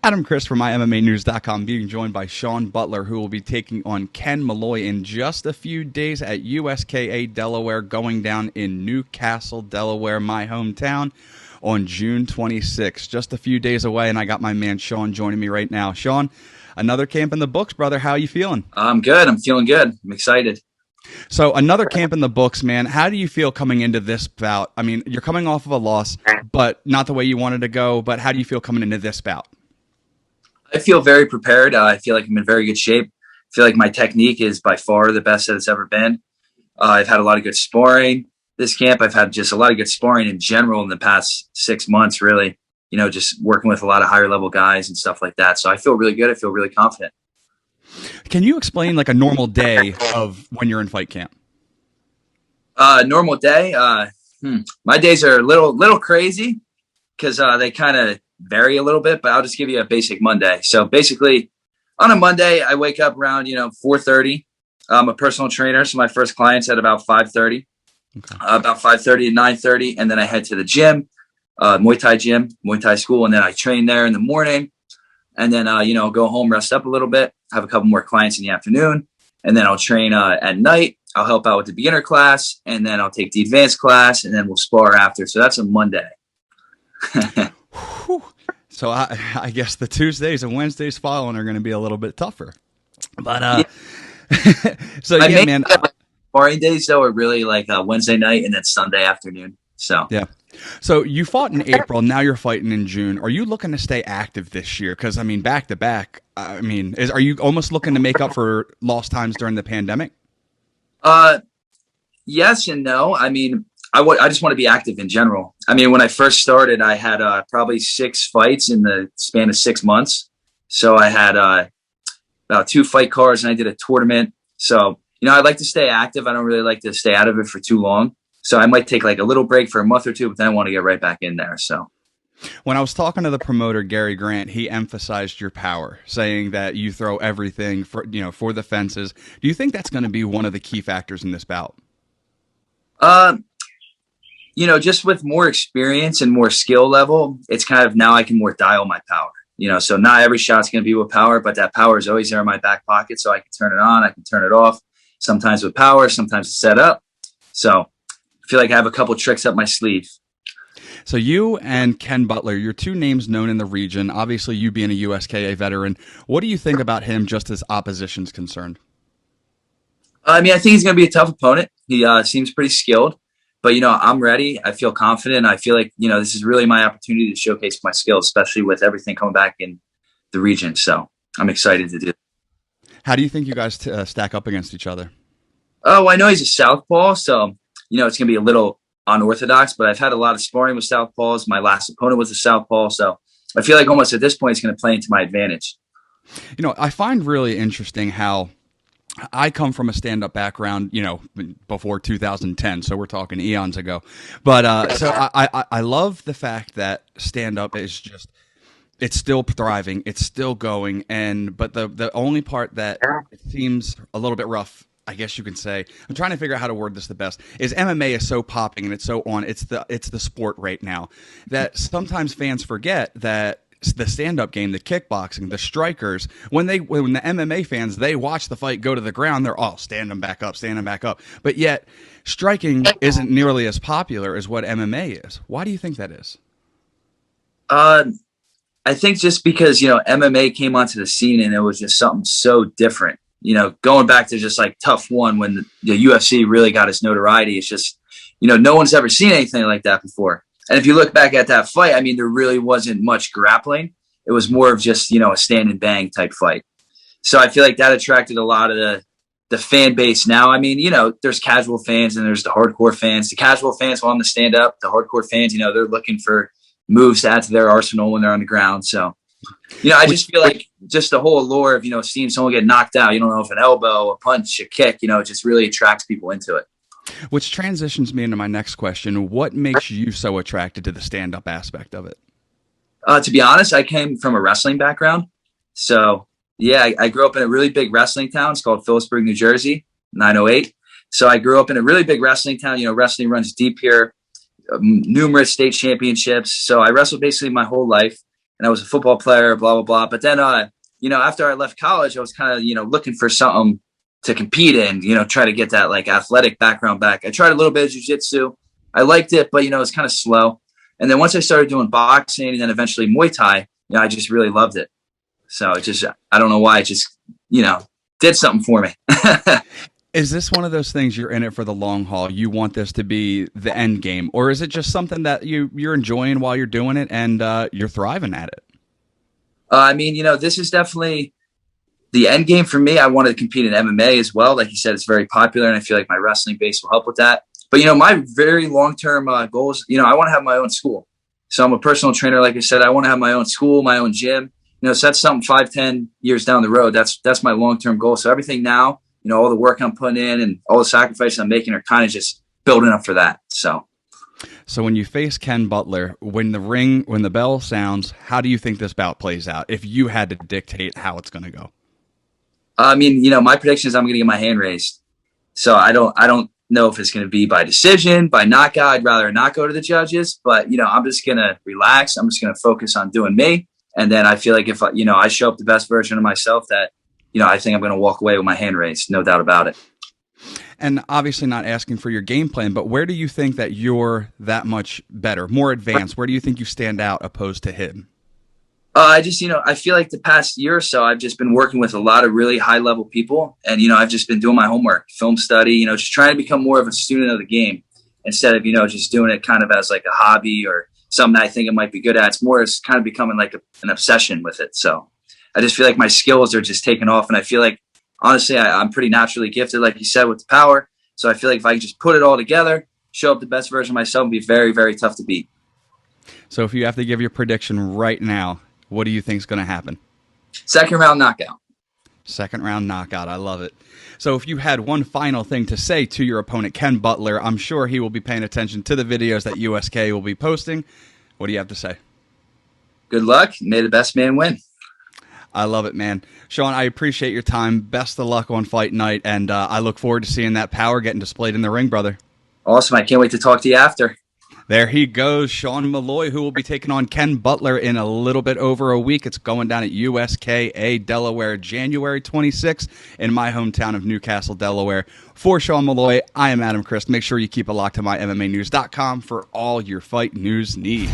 Adam Chris from MyMMANews.com being joined by Shaun Butler, who will be taking on Ken Maloy in just a few days at U.S.K.A. Delaware, going down in Newcastle, Delaware, my hometown, on June 26th. Just a few days away, and I got my man Shaun joining me right now. Shaun, another camp in the books, brother. How are you feeling? I'm good. I'm feeling good. I'm excited. So another camp in the books, man. How do you feel coming into this bout? I mean, you're coming off of a loss, but not the way you wanted to go. But how do you feel coming into this bout? I feel very prepared. I feel like I'm in very good shape. I feel like my technique is by far the best that it's ever been. I've had a lot of good sparring this camp. I've had just a lot of good sparring in general in the past 6 months, really, you know, just working with a lot of higher level guys and stuff like that. So I feel really good. I feel really confident. Can you explain like a normal day of when you're in fight camp? Normal day. My days are a little crazy because they kind of vary a little bit, but I'll just give you a basic Monday. So basically on a Monday, I wake up around, 4:30. I'm a personal trainer. So my first client's at about 5:30, about 5:30 to 9:30. And then I head to the gym, Muay Thai gym, Muay Thai school. And then I train there in the morning and then, go home, rest up a little bit, have a couple more clients in the afternoon. And then I'll train at night. I'll help out with the beginner class and then I'll take the advanced class and then we'll spar after. So that's a Monday. So I guess the Tuesdays and Wednesdays following are going to be a little bit tougher. But so yeah, man. Sparring days though are really like Wednesday night and then Sunday afternoon. So yeah. So you fought in April. Now you're fighting in June. Are you looking to stay active this year? Because I mean, back to back. I mean, are you almost looking to make up for lost times during the pandemic? Yes and no. I mean, I just want to be active in general. I mean, when I first started, I had probably 6 fights in the span of 6 months. So I had about 2 fight cards and I did a tournament. So, I'd like to stay active. I don't really like to stay out of it for too long. So I might take like a little break for a month or two, but then I want to get right back in there. So when I was talking to the promoter, Gary Grant, he emphasized your power, saying that you throw everything for the fences. Do you think that's going to be one of the key factors in this bout? Just with more experience and more skill level, it's kind of now I can more dial my power, so not every shot's going to be with power, but that power is always there in my back pocket. So I can turn it on, I can turn it off, sometimes with power, sometimes it's set up. So I feel like I have a couple tricks up my sleeve. So you and Ken Butler, you're 2 names known in the region. Obviously, you being a U.S.K.A. veteran, what do you think about him just as opposition's concerned? I mean, I think he's going to be a tough opponent. He seems pretty skilled. But, I'm ready. I feel confident. I feel like, this is really my opportunity to showcase my skills, especially with everything coming back in the region. So I'm excited to do it. How do you think you guys stack up against each other? Oh, I know he's a southpaw. So, it's going to be a little unorthodox, but I've had a lot of sparring with southpaws. My last opponent was a southpaw. So I feel like almost at this point, it's going to play into my advantage. I find really interesting how I come from a stand-up background, before 2010, so we're talking eons ago. But so I love the fact that stand-up is just, it's still thriving, it's still going, but the only part that it seems a little bit rough, I guess you can say, I'm trying to figure out how to word this the best, is MMA is so popping and it's so on, it's the sport right now, that sometimes fans forget that the stand-up game, the kickboxing, the strikers, when the MMA fans, they watch the fight go to the ground, they're all stand them back up. But yet striking isn't nearly as popular as what MMA is. Why do you think that is? I think just because, MMA came onto the scene and it was just something so different, going back to just like Tough One when the UFC really got its notoriety. It's just, no one's ever seen anything like that before. And if you look back at that fight, I mean, there really wasn't much grappling. It was more of just, a stand and bang type fight. So I feel like that attracted a lot of the fan base now. I mean, there's casual fans and there's the hardcore fans. The casual fans want to stand up. The hardcore fans, they're looking for moves to add to their arsenal when they're on the ground. So, I just feel like just the whole allure of, seeing someone get knocked out, you don't know if an elbow, a punch, a kick, it just really attracts people into it. Which transitions me into my next question. What makes you so attracted to the stand-up aspect of it? To be honest, I came from a wrestling background. So, yeah, I grew up in a really big wrestling town. It's called Phillipsburg, New Jersey, 908. So I grew up in a really big wrestling town. Wrestling runs deep here, numerous state championships. So I wrestled basically my whole life. and I was a football player, blah, blah, blah. But then, after I left college, I was kind of, looking for something to compete in, try to get that like athletic background back. I tried a little bit of jiu-jitsu. I liked it, but, it's kind of slow. And then once I started doing boxing and then eventually Muay Thai, I just really loved it. So I don't know why, it just, did something for me. Is this one of those things you're in it for the long haul? You want this to be the end game, or is it just something that you're enjoying while you're doing it and you're thriving at it? This is definitely the end game for me. I wanted to compete in MMA as well. Like you said, it's very popular, and I feel like my wrestling base will help with that. But, my very long-term goals, I want to have my own school. So I'm a personal trainer. Like I said, I want to have my own school, my own gym. So that's something 5-10 years down the road. That's my long-term goal. So everything now, all the work I'm putting in and all the sacrifices I'm making are kind of just building up for that. So when you face Ken Butler, when the bell sounds, how do you think this bout plays out if you had to dictate how it's going to go? My prediction is I'm going to get my hand raised. So I don't know if it's going to be by decision, by knockout. I'd rather not go to the judges, but, I'm just going to relax. I'm just going to focus on doing me. And then I feel like if, I show up the best version of myself, that, I think I'm going to walk away with my hand raised. No doubt about it. And obviously not asking for your game plan, but where do you think that you're that much better, more advanced? Where do you think you stand out opposed to him? I feel like the past year or so, I've just been working with a lot of really high level people. And, I've just been doing my homework, film study, just trying to become more of a student of the game instead of, just doing it kind of as like a hobby or something I think I might be good at. It's more as kind of becoming like an obsession with it. So I just feel like my skills are just taking off. And I feel like, honestly, I'm pretty naturally gifted, like you said, with the power. So I feel like if I can just put it all together, show up the best version of myself, it'd be very, very tough to beat. So if you have to give your prediction right now, what do you think is going to happen? Second round knockout. Second round knockout. I love it. So if you had one final thing to say to your opponent, Ken Butler, I'm sure he will be paying attention to the videos that U.S.K.A. will be posting. What do you have to say? Good luck. May the best man win. I love it, man. Shaun, I appreciate your time. Best of luck on fight night, and I look forward to seeing that power getting displayed in the ring, brother. Awesome. I can't wait to talk to you after. There he goes, Shaun Maloy, who will be taking on Ken Butler in a little bit over a week. It's going down at U.S.K.A. Delaware, January 26th in my hometown of Newcastle, Delaware. For Shaun Maloy, I am Adam Christ. Make sure you keep it locked to MyMMANews.com for all your fight news needs.